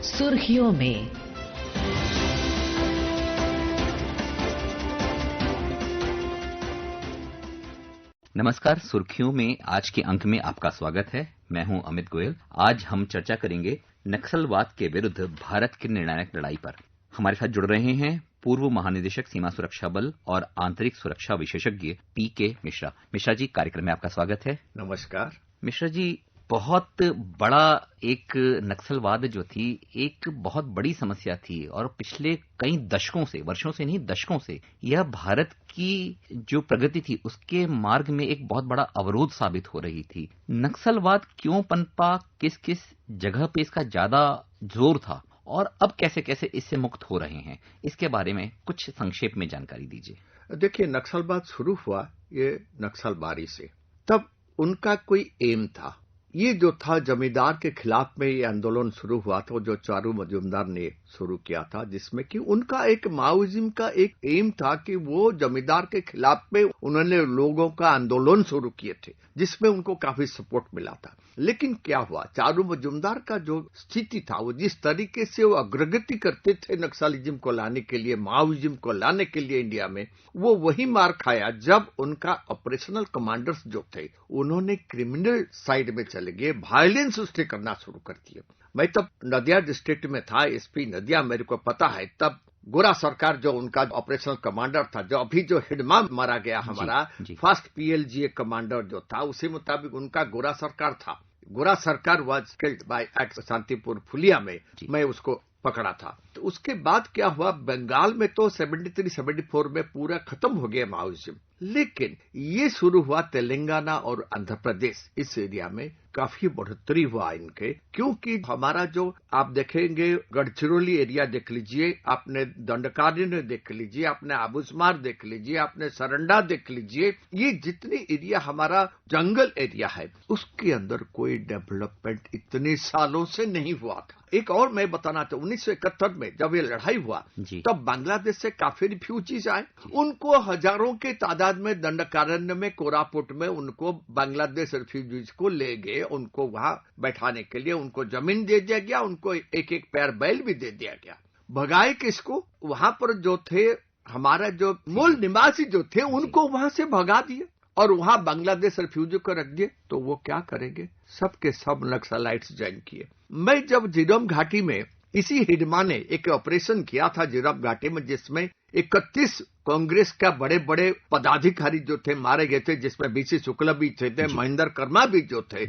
सुर्खियों में। नमस्कार। सुर्खियों में आज के अंक में आपका स्वागत है। मैं हूं अमित गोयल। आज हम चर्चा करेंगे नक्सलवाद के विरुद्ध भारत की निर्णायक लड़ाई पर। हमारे साथ जुड़ रहे हैं पूर्व महानिदेशक सीमा सुरक्षा बल और आंतरिक सुरक्षा विशेषज्ञ पीके मिश्रा। मिश्रा जी, कार्यक्रम में आपका स्वागत है। नमस्कार। मिश्रा जी, बहुत बड़ा एक नक्सलवाद जो थी, एक बहुत बड़ी समस्या थी और पिछले कई दशकों से, वर्षों से नहीं दशकों से, यह भारत की जो प्रगति थी उसके मार्ग में एक बहुत बड़ा अवरोध साबित हो रही थी। नक्सलवाद क्यों पनपा, किस किस जगह पे इसका ज्यादा जोर था और अब कैसे कैसे इससे मुक्त हो रहे हैं, इसके बारे में कुछ संक्षेप में जानकारी दीजिए। देखिए, नक्सलवाद शुरू हुआ ये नक्सलबारी से। तब उनका कोई एम था। ये जो था जमींदार के खिलाफ में ये आंदोलन शुरू हुआ था, जो चारू मजूमदार ने शुरू किया था, जिसमें कि उनका एक माओइज्म का एक एम था कि वो जमींदार के खिलाफ में उन्होंने लोगों का आंदोलन शुरू किए थे, जिसमें उनको काफी सपोर्ट मिला था। लेकिन क्या हुआ, चारू मजूमदार का जो स्थिति था, वो जिस तरीके से वो अग्रगति करते थे नक्सलिज्म को लाने के लिए, माओइज्म को लाने के लिए इंडिया में, वो वही मार खाया जब उनका ऑपरेशनल कमांडर्स जो थे उन्होंने क्रिमिनल साइड में चले गए, वायलेंस उसने करना शुरू कर दिया। मैं तब नदिया डिस्ट्रिक्ट में था, एसपी नदिया, मेरे को पता है। तब गोरा सरकार जो उनका ऑपरेशनल कमांडर था, जो अभी जो हिडमा मारा गया हमारा फर्स्ट पीएलजीए कमांडर जो था, उसी मुताबिक उनका गोरा सरकार था। गोरा सरकार was killed by act Shantipur फुलिया में, मैं उसको पकड़ा था। तो उसके बाद क्या हुआ, बंगाल में तो 73-74 में पूरा खत्म हो गया माओइज्म। लेकिन ये शुरू हुआ तेलंगाना और आंध्र प्रदेश, इस एरिया में काफी बढ़ोतरी हुआ इनके, क्योंकि हमारा जो आप देखेंगे गढ़चिरौली एरिया देख लीजिए, आपने दंडकारण्य देख लीजिए, आपने आबूसमार देख लीजिए, आपने सरंडा देख लीजिए, ये जितनी एरिया हमारा जंगल एरिया है, उसके अंदर कोई डेवलपमेंट इतने सालों से नहीं हुआ था। एक और मैं बताना चाहूँ, 1971 में जब ये लड़ाई हुआ तब बांग्लादेश से काफी रिफ्यूजीज आए। उनको हजारों के तादाद में दंडकारण्य में, कोरापुट में उनको बांग्लादेश रिफ्यूजीज को ले गए, उनको वहां बैठाने के लिए उनको जमीन दे दिया गया, उनको एक एक पैर बैल भी दे दिया गया। भगाए किसको, वहां पर जो थे हमारा जो मूल निवासी जो थे उनको वहां से भगा दिए और वहां बांग्लादेश रिफ्यूजी को रख दिए। तो वो क्या करेंगे, सबके सब नक्सलाइट्स ज्वाइन किए। मैं जब जिरम घाटी में, इसी हिडमा ने एक ऑपरेशन किया था जिरम घाटी में, जिसमें 31 कांग्रेस का बड़े बड़े पदाधिकारी जो थे मारे गए थे, जिसमें बीसी शुक्ला भी थे, महेंद्र कर्मा भी जो थे।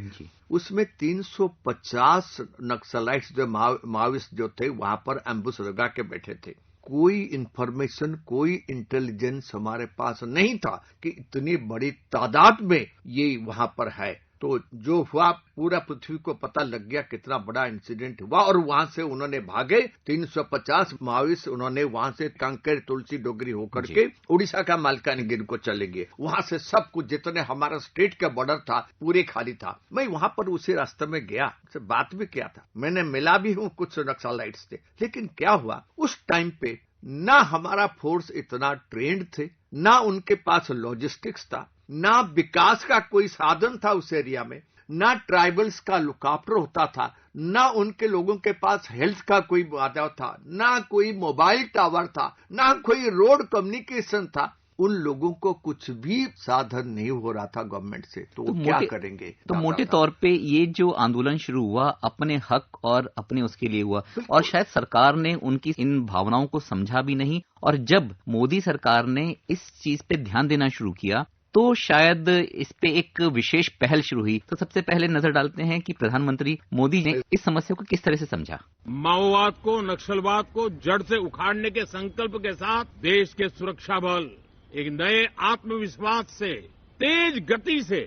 उसमें 350 नक्सलाइट्स जो माओइस्ट जो थे वहां पर एम्बुश लगा के बैठे थे। कोई इंफॉर्मेशन, कोई इंटेलिजेंस हमारे पास नहीं था कि इतनी बड़ी तादाद में ये वहां पर है। तो जो हुआ पूरा पृथ्वी को पता लग गया कितना बड़ा इंसिडेंट हुआ, और वहां से उन्होंने भागे 350 माओइस्ट, उन्होंने वहां से कांकेर तुलसी डोगरी होकर के उड़ीसा का मालकानगिरी को चले गए। वहां से सब कुछ जितने हमारा स्टेट का बॉर्डर था पूरे खाली था। मैं वहां पर उसी रास्ते में गया, बात भी किया था, मैंने मिला भी हूं कुछ नक्सलाइट्स थे। लेकिन क्या हुआ, उस टाइम पे ना हमारा फोर्स इतना ट्रेंड थे, ना उनके पास लॉजिस्टिक्स था, ना विकास का कोई साधन था उस एरिया में, ना ट्राइबल्स का लुकआफ्टर होता था, ना उनके लोगों के पास हेल्थ का कोई आधार था, ना कोई मोबाइल टावर था, ना कोई रोड कम्युनिकेशन था। उन लोगों को कुछ भी साधन नहीं हो रहा था गवर्नमेंट से। तो क्या करेंगे। तो मोटे तौर पे ये जो आंदोलन शुरू हुआ अपने हक और अपने उसके लिए हुआ, और शायद सरकार ने उनकी इन भावनाओं को समझा भी नहीं। और जब मोदी सरकार ने इस चीज पे ध्यान देना शुरू किया तो शायद इस पे एक विशेष पहल शुरू हुई। तो सबसे पहले नजर डालते हैं कि प्रधानमंत्री मोदी ने इस समस्या को किस तरह से समझा। माओवाद को, नक्सलवाद को जड़ से उखाड़ने के संकल्प के साथ देश के सुरक्षा बल एक नए आत्मविश्वास से, तेज गति से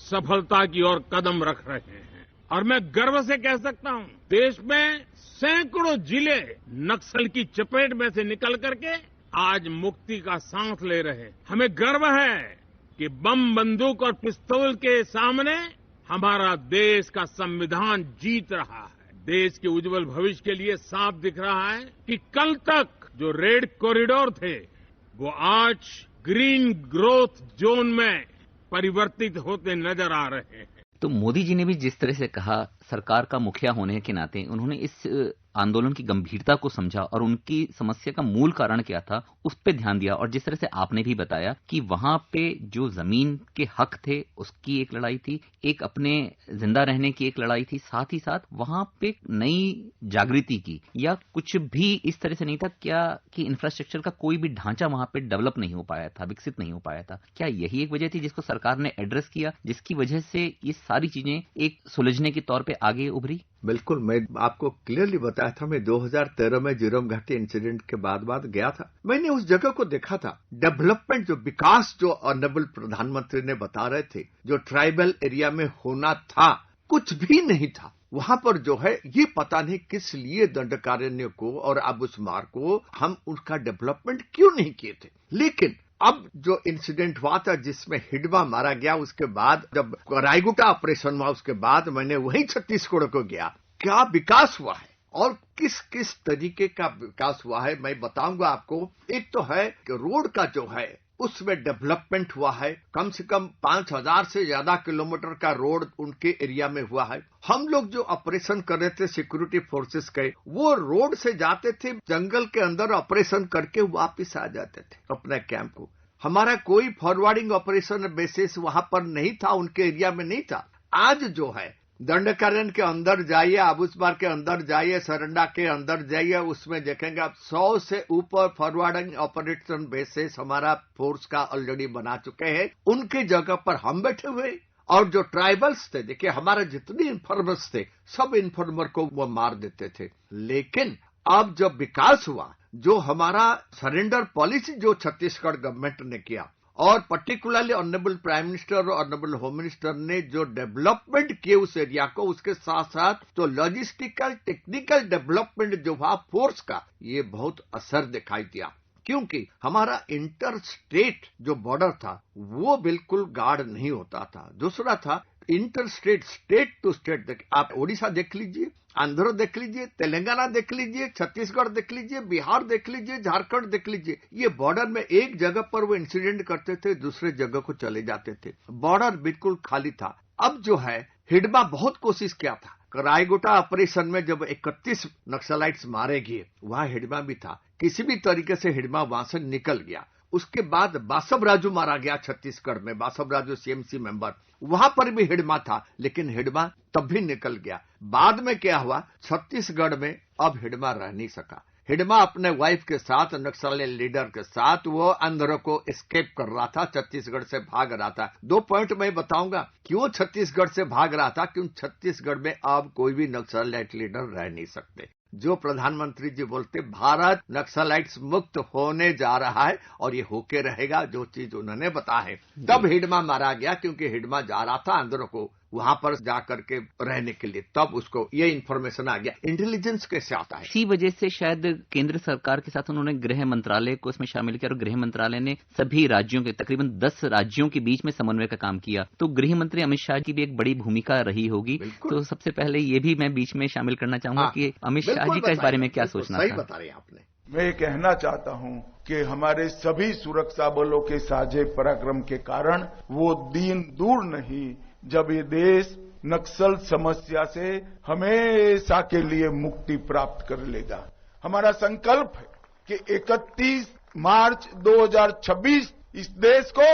सफलता की ओर कदम रख रहे हैं। और मैं गर्व से कह सकता हूं, देश में सैकड़ों जिले नक्सल की चपेट में से निकल करके आज मुक्ति का सांस ले रहे हैं। हमें गर्व है कि बम, बंदूक और पिस्तौल के सामने हमारा देश का संविधान जीत रहा है। देश के उज्जवल भविष्य के लिए साफ दिख रहा है कि कल तक जो रेड कॉरिडोर थे वो आज ग्रीन ग्रोथ जोन में परिवर्तित होते नजर आ रहे हैं। तो मोदी जी ने भी जिस तरह से कहा, सरकार का मुखिया होने के नाते उन्होंने इस आंदोलन की गंभीरता को समझा और उनकी समस्या का मूल कारण क्या था उस पे ध्यान दिया। और जिस तरह से आपने भी बताया कि वहां पे जो जमीन के हक थे उसकी एक लड़ाई थी, एक अपने जिंदा रहने की एक लड़ाई थी, साथ ही साथ वहां पे नई जागृति की या कुछ भी इस तरह से नहीं था क्या कि इंफ्रास्ट्रक्चर का कोई भी ढांचा वहां पे डेवलप नहीं हो पाया था, विकसित नहीं हो पाया था। क्या यही एक वजह थी जिसको सरकार ने एड्रेस किया, जिसकी वजह से ये सारी चीजें एक सुलझने के तौर पे आगे उभरी? बिल्कुल, मैं आपको क्लियरली बताया था, मैं 2013 में झीरम घाटी इंसिडेंट के बाद गया था। मैंने उस जगह को देखा था। डेवलपमेंट, जो विकास जो ऑनरेबल प्रधानमंत्री ने बता रहे थे, जो ट्राइबल एरिया में होना था, कुछ भी नहीं था वहां पर। जो है ये पता नहीं किस लिए दंडकारण्य को और अबुस्मार को हम उसका डेवलपमेंट क्यों नहीं किए थे। लेकिन अब जो इंसिडेंट हुआ था जिसमें हिडमा मारा गया, उसके बाद जब रायगुटा ऑपरेशन हुआ, उसके बाद मैंने वहीं छत्तीसगढ़ को गया। क्या विकास हुआ है और किस किस तरीके का विकास हुआ है मैं बताऊंगा आपको। एक तो है कि रोड का जो है उसमें डेवलपमेंट हुआ है। कम से कम 5000 से ज्यादा किलोमीटर का रोड उनके एरिया में हुआ है। हम लोग जो ऑपरेशन कर रहे थे सिक्योरिटी फोर्सेस के, वो रोड से जाते थे, जंगल के अंदर ऑपरेशन करके वापस आ जाते थे अपने कैंप को। हमारा कोई फॉरवर्डिंग ऑपरेशन बेसिस वहां पर नहीं था, उनके एरिया में नहीं था। आज जो है दंडकारण्य के अंदर जाइए, आबूसबार के अंदर जाइए, सरंडा के अंदर जाइए, उसमें देखेंगे आप 100 से ऊपर फॉरवर्डिंग ऑपरेशन बेसिस हमारा फोर्स का ऑलरेडी बना चुके हैं। उनके जगह पर हम बैठे हुए और जो ट्राइबल्स थे, देखिए हमारा जितने इन्फॉर्मर्स थे सब इन्फॉर्मर को वो मार देते थे। लेकिन अब जब विकास हुआ, जो हमारा सरेंडर पॉलिसी जो छत्तीसगढ़ गवर्नमेंट ने किया और पर्टिकुलरली ऑनरेबल प्राइम मिनिस्टर और ऑनरेबल होम मिनिस्टर ने जो डेवलपमेंट किए उस एरिया को, उसके साथ साथ तो लॉजिस्टिकल टेक्निकल डेवलपमेंट जो हुआ फोर्स का, ये बहुत असर दिखाई दिया। क्योंकि हमारा इंटर स्टेट जो बॉर्डर था वो बिल्कुल गार्ड नहीं होता था। दूसरा था inter state, state to state, आप ओडिशा देख लीजिए, आंध्र देख लीजिए, तेलंगाना देख लीजिए, छत्तीसगढ़ देख लीजिए, बिहार देख लीजिए, झारखंड देख लीजिए, ये बॉर्डर में एक जगह पर वो इंसिडेंट करते थे, दूसरे जगह को चले जाते थे। बॉर्डर बिल्कुल खाली था। अब जो है हिडमा बहुत कोशिश किया था। रायगुटा ऑपरेशन में जब 31 नक्सलाइट्स मारे गए, वहां हिडमा भी था। किसी भी तरीके से हिडमा वहां से निकल गया। उसके बाद बासव राजू मारा गया छत्तीसगढ़ में, बासव राजू सीएमसी मेंबर, वहां पर भी हिडमा था, लेकिन हिडमा तब भी निकल गया। बाद में क्या हुआ, छत्तीसगढ़ में अब हिडमा रह नहीं सका। हिडमा अपने वाइफ के साथ, नक्सली लीडर के साथ, वो आंध्र को एस्केप कर रहा था, छत्तीसगढ़ से भाग रहा था। 2 पॉइंट मैं बताऊंगा क्यों छत्तीसगढ़ से भाग रहा था। क्यों छत्तीसगढ़ में अब कोई भी नक्सलाइट लीडर रह नहीं सकते। जो प्रधानमंत्री जी बोलते भारत नक्सलाइट्स मुक्त होने जा रहा है और ये होके रहेगा, जो चीज उन्होंने बताया है। तब हिडमा मारा गया क्योंकि हिडमा जा रहा था आंध्र को वहां पर जाकर के रहने के लिए, तब उसको ये इन्फॉर्मेशन आ गया। इंटेलिजेंस कैसे आता है, इसी वजह से शायद केंद्र सरकार के साथ उन्होंने गृह मंत्रालय को इसमें शामिल किया और गृह मंत्रालय ने सभी राज्यों के, तकरीबन 10 राज्यों के बीच में समन्वय का काम किया। तो गृह मंत्री अमित शाह की भी एक बड़ी भूमिका रही होगी। तो सबसे पहले ये भी मैं बीच में शामिल करना चाहूंगा कि अमित शाह जी का इस बारे में क्या सोचना था। सही बता रहे हैं आपने। मैं ये कहना चाहता हूं कि हमारे सभी सुरक्षा बलों के साझे पराक्रम के कारण वो दिन दूर नहीं जब ये देश नक्सल समस्या से हमेशा के लिए मुक्ति प्राप्त कर लेगा। हमारा संकल्प है कि 31 मार्च 2026 इस देश को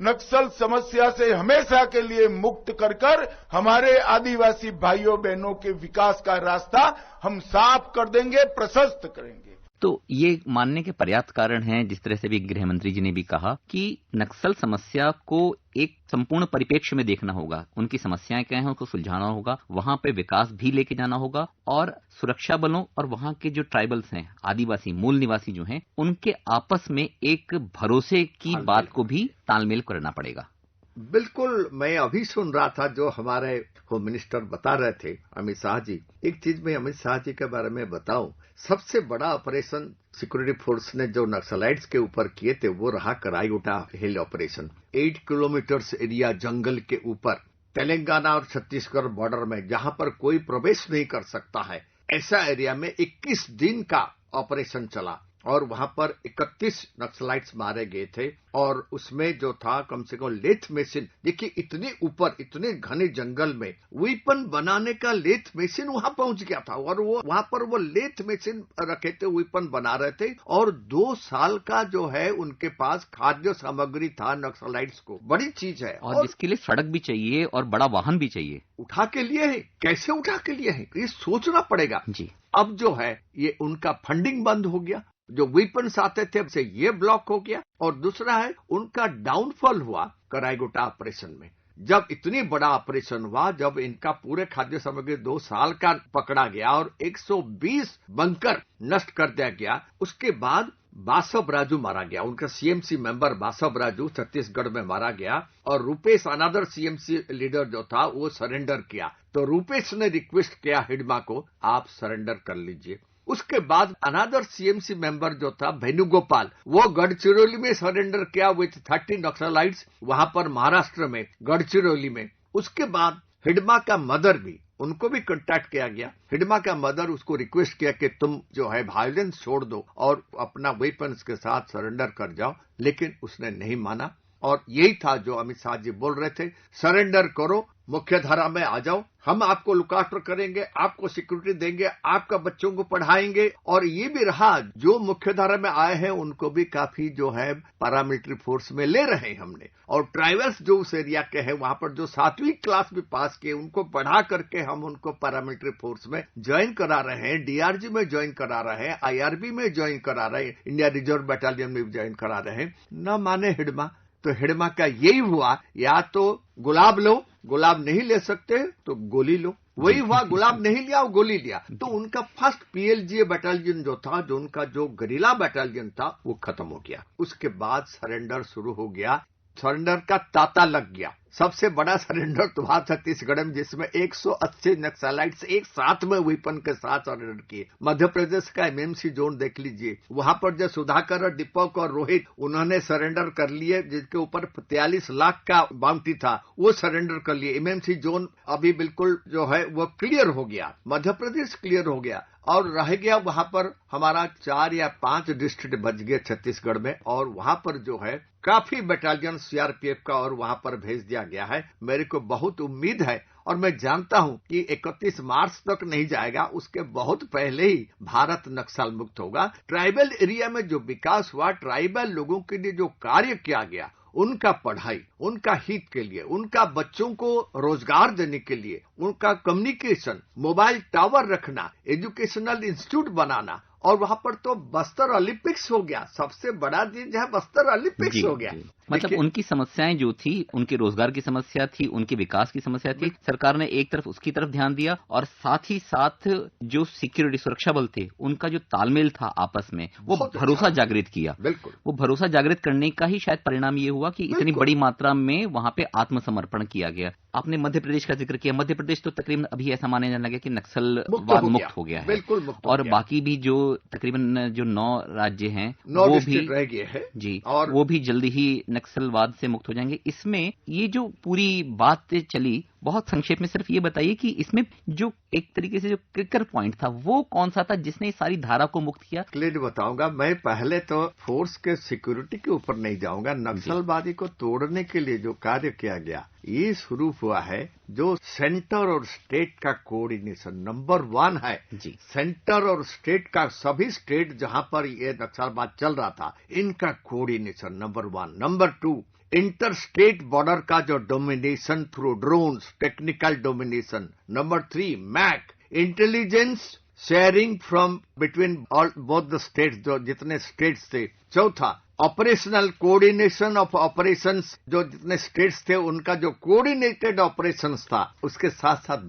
नक्सल समस्या से हमेशा के लिए मुक्त कर हमारे आदिवासी भाइयों बहनों के विकास का रास्ता हम साफ कर देंगे, प्रशस्त करेंगे। तो ये मानने के पर्याप्त कारण हैं, जिस तरह से भी गृह मंत्री जी ने भी कहा कि नक्सल समस्या को एक संपूर्ण परिप्रेक्ष्य में देखना होगा। उनकी समस्याएं क्या हैं उसको सुलझाना होगा, वहां पे विकास भी लेके जाना होगा और सुरक्षा बलों और वहां के जो ट्राइबल्स हैं, आदिवासी मूल निवासी जो हैं, उनके आपस में एक भरोसे की बात को भी तालमेल करना पड़ेगा। बिल्कुल, मैं अभी सुन रहा था जो हमारे होम मिनिस्टर बता रहे थे अमित शाह जी। एक चीज मैं अमित शाह जी के बारे में बताऊं, सबसे बड़ा ऑपरेशन सिक्योरिटी फोर्स ने जो नक्सलाइट्स के ऊपर किए थे वो रहा कराईगुटा हिल ऑपरेशन। 8 किलोमीटर एरिया जंगल के ऊपर, तेलंगाना और छत्तीसगढ़ बॉर्डर में, जहां पर कोई प्रवेश नहीं कर सकता है, ऐसा एरिया में 21 दिन का ऑपरेशन चला। और वहां पर 31 नक्सलाइट्स मारे गए थे। और उसमें जो था कम से कम लेथ मशीन, देखिए इतने ऊपर इतने घने जंगल में वेपन बनाने का लेथ मशीन वहां पहुंच गया था, और वो वहां पर वो लेथ मशीन रखे थे, वेपन बना रहे थे। और 2 साल का जो है उनके पास खाद्य सामग्री था नक्सलाइट्स को, बड़ी चीज है। और इसके लिए सड़क भी चाहिए और बड़ा वाहन भी चाहिए। उठा के लिए है, कैसे उठा के लिए है, ये सोचना पड़ेगा जी। अब जो है ये उनका फंडिंग बंद हो गया, जो वेपन्स आते थे से ये ब्लॉक हो गया। और दूसरा है उनका डाउनफॉल हुआ कराईगुटा ऑपरेशन में। जब इतनी बड़ा ऑपरेशन हुआ, जब इनका पूरे खाद्य सामग्री 2 साल का पकड़ा गया और 120 बंकर नष्ट कर दिया गया, उसके बाद बासव राजू मारा गया, उनका सीएमसी मेंबर बासव राजू छत्तीसगढ़ में मारा गया। और रूपेश अनादर सीएमसी लीडर जो था वो सरेंडर किया। तो रूपेश ने रिक्वेस्ट किया हिडमा को, आप सरेंडर कर लीजिए। उसके बाद अनादर सीएमसी मेंबर जो था वेणुगोपाल, वो गढ़चिरौली में सरेंडर किया विथ 30 नक्सलाइट्स, वहां पर महाराष्ट्र में गढ़चिरौली में। उसके बाद हिडमा का मदर भी, उनको भी कांटेक्ट किया गया। हिडमा का मदर उसको रिक्वेस्ट किया कि तुम जो है वायलेंस छोड़ दो और अपना वेपन्स के साथ सरेंडर कर जाओ, लेकिन उसने नहीं माना। और यही था जो अमित शाह जी बोल रहे थे, सरेंडर करो, मुख्य धारा में आ जाओ, हम आपको लुक आफ्टर करेंगे, आपको सिक्योरिटी देंगे, आपका बच्चों को पढ़ाएंगे। और ये भी रहा, जो मुख्य धारा में आए हैं उनको भी काफी जो है पैरामिलिट्री फोर्स में ले रहे हैं हमने। और ट्राइबल्स जो उस एरिया के हैं वहां पर जो 7वीं क्लास भी पास किए, उनको पढ़ा करके हम उनको पैरामिलिट्री फोर्स में ज्वाइन करा रहे हैं, डीआरजी में ज्वाइन करा रहे हैं, आईआरबी में ज्वाइन करा रहे हैं, इंडिया रिजर्व बटालियन में भी ज्वाइन करा रहे हैं। न माने हिडमा, तो हिडमा का यही हुआ, या तो गुलाब लो, गुलाब नहीं ले सकते तो गोली लो। वही हुआ, गुलाब नहीं लिया और गोली लिया। तो उनका फर्स्ट पीएलजीए बटालियन जो था, जो उनका जो गरिला बटालियन था, वो खत्म हो गया। उसके बाद सरेंडर शुरू हो गया, सरेंडर का तांता लग गया। सबसे बड़ा सरेंडर तो हुआ छत्तीसगढ़ में, जिसमें 180 नक्सलाइट्स एक साथ में वेपन के साथ सरेंडर किए। मध्य प्रदेश का एमएमसी जोन देख लीजिए, वहां पर जो सुधाकर, दीपक और रोहित, उन्होंने सरेंडर कर लिए, जिसके ऊपर 43 लाख का बाउंटी था, वो सरेंडर कर लिए। एमएमसी जोन अभी बिल्कुल जो है वो क्लियर हो गया, मध्य प्रदेश क्लियर हो गया। और रह गया वहां पर हमारा 4 या 5 डिस्ट्रिक्ट बच गए छत्तीसगढ़ में, और वहां पर जो है काफी बटालियन सीआरपीएफ का और वहां पर भेज दिया गया है। मेरे को बहुत उम्मीद है और मैं जानता हूं कि 31 मार्च तक नहीं जाएगा, उसके बहुत पहले ही भारत नक्सल मुक्त होगा। ट्राइबल एरिया में जो विकास हुआ, ट्राइबल लोगों के लिए जो कार्य किया गया, उनका पढ़ाई, उनका हित के लिए, उनका बच्चों को रोजगार देने के लिए, उनका कम्युनिकेशन, मोबाइल टावर रखना, एजुकेशनल इंस्टीट्यूट बनाना, और वहां पर तो बस्तर ओलंपिक्स हो गया। सबसे बड़ा चीज है बस्तर ओलंपिक्स हो गया। मतलब उनकी समस्याएं जो थी, उनके रोजगार की समस्या थी, उनके विकास की समस्या थी, सरकार ने एक तरफ उसकी तरफ ध्यान दिया, और साथ ही साथ जो सिक्योरिटी सुरक्षा बल थे, उनका जो तालमेल था आपस में, वो भरोसा जागृत किया। बिल्कुल, वो भरोसा जागृत करने का ही शायद परिणाम ये हुआ कि इतनी बड़ी मात्रा में वहां पे आत्मसमर्पण किया गया। आपने मध्य प्रदेश का जिक्र किया, मध्य प्रदेश तो तकरीबन अभी ऐसा माने जाने लगा कि नक्सलवाद मुक्त हो गया है, बिल्कुल मुक्त हो और गया। बाकी भी जो तकरीबन जो 9 राज्य हैं, 9 वो भी रह गए हैं जी, और वो भी जल्दी ही नक्सलवाद से मुक्त हो जाएंगे। इसमें ये जो पूरी बात चली, बहुत संक्षेप में सिर्फ ये बताइए कि इसमें जो एक तरीके से जो क्रिकर पॉइंट था, वो कौन सा था जिसने सारी धारा को मुक्त किया? क्लियर बताऊंगा। मैं पहले तो फोर्स के सिक्योरिटी के ऊपर नहीं जाऊंगा। नक्सलवादी को तोड़ने के लिए जो कार्य किया गया, ये शुरू हुआ है जो सेंटर और स्टेट का कोऑर्डिनेशन नंबर 1 है जी। सेंटर और स्टेट का, सभी स्टेट जहां पर ये नक्सलवाद चल रहा था, इनका coordination number 1। Number 2, inter state border का जो domination through drones, technical domination. Number 3, मैक, intelligence sharing from between all both the states, जो जितने स्टेट्स थे। चौथा, ऑपरेशनल कोऑर्डिनेशन ऑफ ऑपरेशंस, जो जितने स्टेट्स थे उनका जो कोऑर्डिनेटेड ऑपरेशंस था। उसके साथ साथ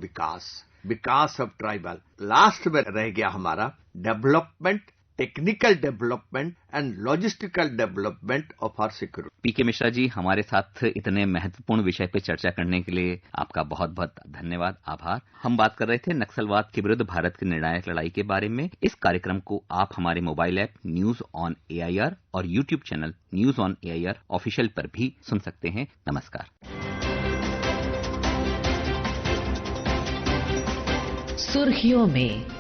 विकास ऑफ ट्राइबल। लास्ट में रह गया हमारा development, technical development and logistical development of our security. P K Mishra ji, हमारे साथ इतने महत्वपूर्ण विषय पर चर्चा करने के लिए आपका बहुत बहुत धन्यवाद, आभार। हम बात कर रहे थे नक्सलवाद के विरुद्ध भारत की निर्णायक लड़ाई के बारे में। इस कार्यक्रम को आप हमारे mobile app News on AIR और YouTube channel News on AIR official पर भी सुन सकते हैं। नमस्कार। सुर्खियों में